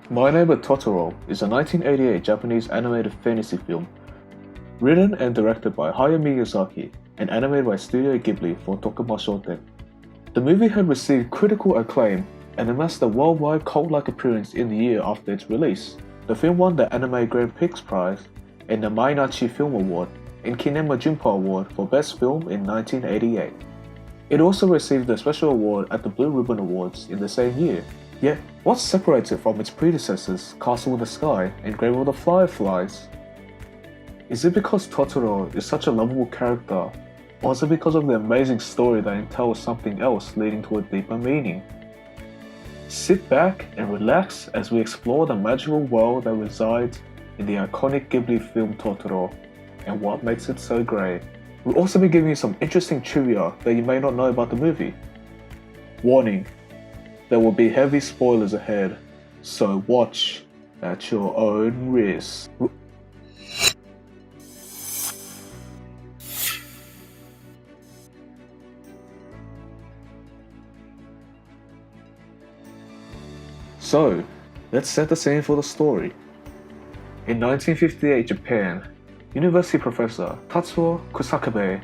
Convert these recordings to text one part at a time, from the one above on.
My Neighbor Totoro is a 1988 Japanese animated fantasy film, written and directed by Hayao Miyazaki and animated by Studio Ghibli for Tokumo Shoten. The movie had received critical acclaim and amassed a worldwide cult-like appearance in the year after its release. The film won the Anime Grand Prix Prize and the Mainachi Film Award and Kinema Junpo Award for Best Film in 1988. It also received a special award at the Blue Ribbon Awards in the same year. Yet, what separates it from its predecessors, Castle in the Sky and Grave of the Fireflies? Is it because Totoro is such a lovable character, or is it because of the amazing story that entails something else leading to a deeper meaning? Sit back and relax as we explore the magical world that resides in the iconic Ghibli film Totoro and what makes it so great. We'll also be giving you some interesting trivia that you may not know about the movie. Warning, there will be heavy spoilers ahead, so watch at your own risk. So, let's set the scene for the story. In 1958 Japan, university professor Tatsuo Kusakabe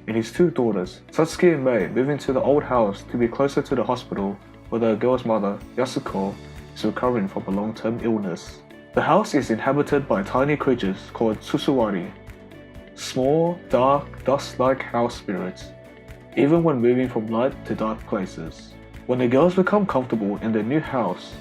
and his two daughters, Satsuki and Mei, move into the old house to be closer to the hospital where the girl's mother, Yasuko, is recovering from a long-term illness. The house is inhabited by tiny creatures called Susuwari, small, dark, dust-like house spirits, even when moving from light to dark places. When the girls become comfortable in their new house,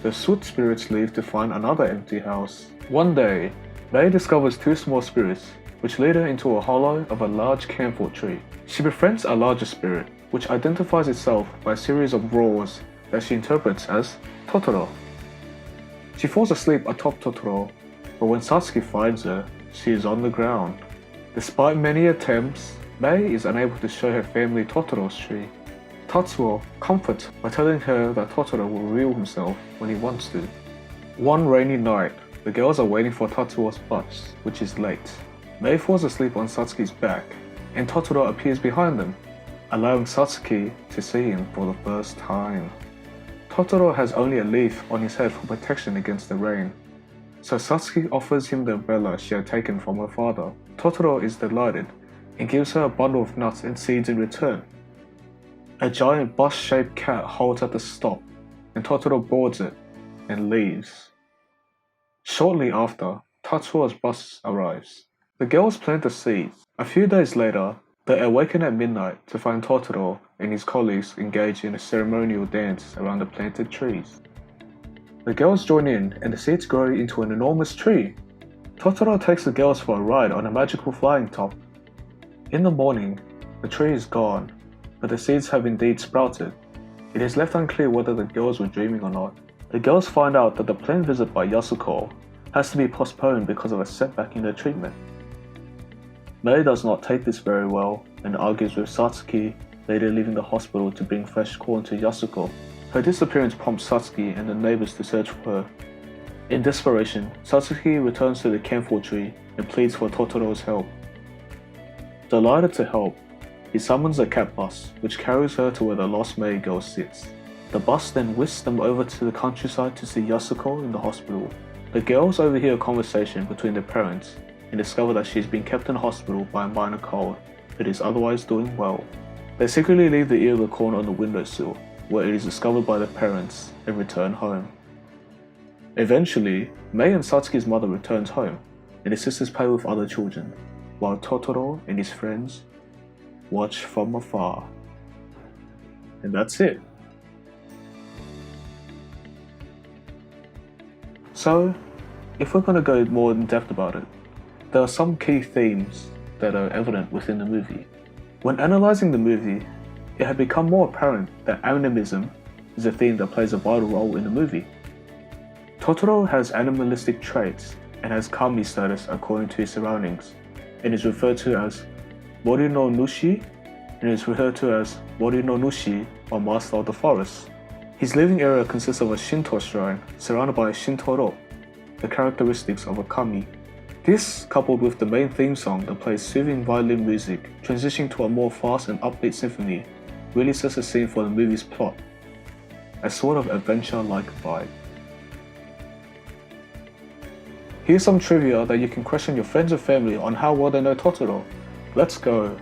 the soot spirits leave to find another empty house. One day, Mei discovers two small spirits, which lead her into a hollow of a large camphor tree. She befriends a larger spirit, which identifies itself by a series of roars that she interprets as Totoro. She falls asleep atop Totoro, but when Satsuki finds her, she is on the ground. Despite many attempts, Mei is unable to show her family Totoro's tree. Tatsuo comforts by telling her that Totoro will reveal himself when he wants to. One rainy night, the girls are waiting for Tatsuo's bus, which is late. Mei falls asleep on Satsuki's back, and Totoro appears behind them, allowing Satsuki to see him for the first time. Totoro has only a leaf on his head for protection against the rain, so Satsuki offers him the umbrella she had taken from her father. Totoro is delighted and gives her a bundle of nuts and seeds in return. A giant bus-shaped cat holds at the stop, and Totoro boards it and leaves. Shortly after, Tatsuo's bus arrives. The girls plant the seeds. A few days later, they awaken at midnight to find Totoro and his colleagues engaged in a ceremonial dance around the planted trees. The girls join in, and the seeds grow into an enormous tree. Totoro takes the girls for a ride on a magical flying top. In the morning, the tree is gone, but the seeds have indeed sprouted. It is left unclear whether the girls were dreaming or not. The girls find out that the planned visit by Yasuko has to be postponed because of a setback in their treatment. Mei does not take this very well and argues with Satsuki, later leaving the hospital to bring fresh corn to Yasuko. Her disappearance prompts Satsuki and the neighbors to search for her. In desperation, Satsuki returns to the camphor tree and pleads for Totoro's help. Delighted to help, he summons a cat bus, which carries her to where the lost Mei girl sits. The bus then whisks them over to the countryside to see Yasuko in the hospital. The girls overhear a conversation between their parents and discover that she's been kept in hospital by a minor cold, but is otherwise doing well. They secretly leave the ear of the corn on the windowsill, where it is discovered by their parents, and return home. Eventually, Mei and Satsuki's mother returns home, and his sisters play with other children, while Totoro and his friends watch from afar. And that's it. So, if we're going to go more in depth about it, there are some key themes that are evident within the movie. When analysing the movie, it had become more apparent that animism is a theme that plays a vital role in the movie. Totoro has animalistic traits and has kami status according to his surroundings, and is referred to as Mori no Nushi, and is referred to as Mori no Nushi, or Master of the Forest. His living area consists of a Shinto shrine surrounded by a Shintoro, the characteristics of a kami. This, coupled with the main theme song that plays soothing violin music, transitioning to a more fast and upbeat symphony, really sets the scene for the movie's plot, a sort of adventure-like vibe. Here's some trivia that you can question your friends and family on how well they know Totoro. Let's go.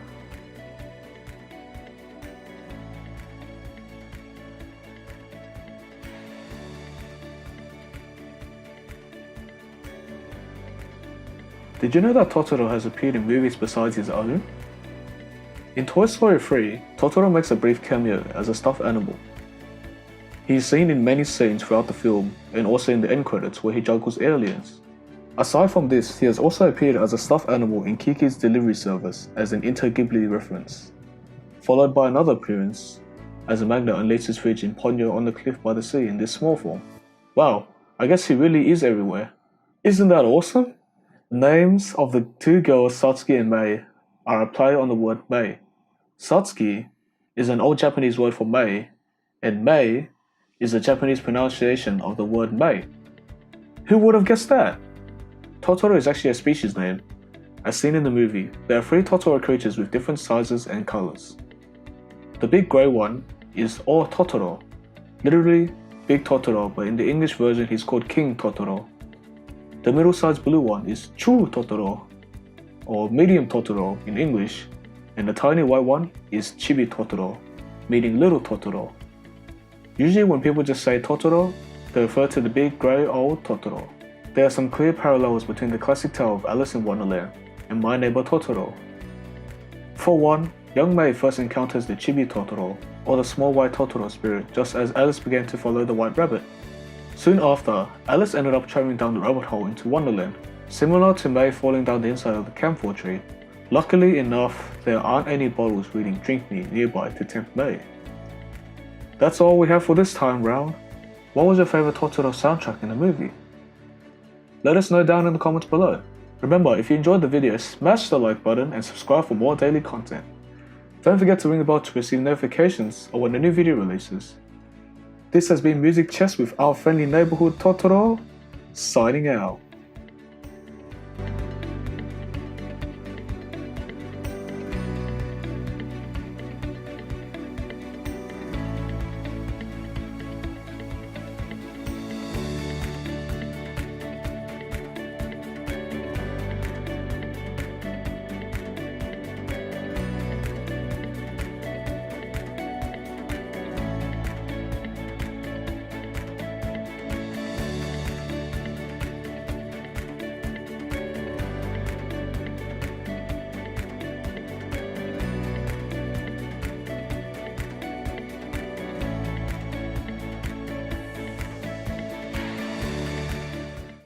Did you know that Totoro has appeared in movies besides his own? In Toy Story 3, Totoro makes a brief cameo as a stuffed animal. He is seen in many scenes throughout the film and also in the end credits where he juggles aliens. Aside from this, he has also appeared as a stuffed animal in Kiki's Delivery Service as an Ghibli reference, followed by another appearance as a magnet unleashes his fridge in Ponyo on the Cliff by the Sea in this small form. Wow, I guess he really is everywhere. Isn't that awesome? The names of the two girls Satsuki and Mei are a play on the word Mei. Satsuki is an old Japanese word for Mei, and Mei is a Japanese pronunciation of the word Mei. Who would have guessed that? Totoro is actually a species name. As seen in the movie, there are 3 Totoro creatures with different sizes and colors. The big grey one is O Totoro, literally Big Totoro, but in the English version he's called King Totoro. The middle-sized blue one is Chu Totoro, or Medium Totoro in English, and the tiny white one is Chibi Totoro, meaning Little Totoro. Usually when people just say Totoro, they refer to the big grey old Totoro. There are some clear parallels between the classic tale of Alice in Wonderland and My Neighbor Totoro. For one, young Mei first encounters the Chibi Totoro, or the small white Totoro spirit, just as Alice began to follow the white rabbit. Soon after, Alice ended up traveling down the rabbit hole into Wonderland, similar to Mei falling down the inside of the camphor tree. Luckily enough, there aren't any bottles reading "Drink Me" nearby to tempt Mei. That's all we have for this time round. What was your favourite Totoro soundtrack in the movie? Let us know down in the comments below. Remember, if you enjoyed the video, smash the like button and subscribe for more daily content. Don't forget to ring the bell to receive notifications of when a new video releases. This has been Music Chess with our friendly neighborhood Totoro, signing out.